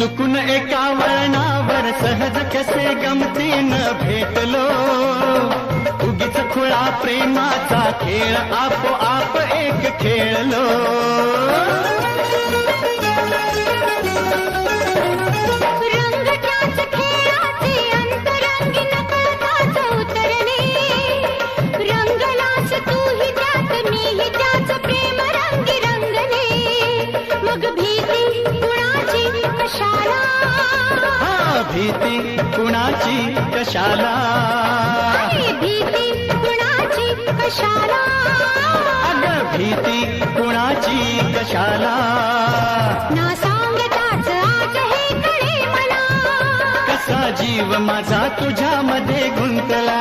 चुकून एका वळणावर सहज कसे गमतीनं भेटलो, उगीच खुळा प्रेमाचा खेळ आपोआप एक खेळलो. रंग त्याच खेळाचे अंतरंगी नकळताच उतरणे, रंगलास तूही त्यात मीही त्याच प्रेम रंगी रंगले. मग भीती कुणाची कशाला, भीती कुणाची कशाला, भीती कुणाची कशाला, अगं भीती कुणाची कशाला. ना सांगताच आज हे कळे मला, कसा जीव माझा तुझ्यामध्ये गुंतला.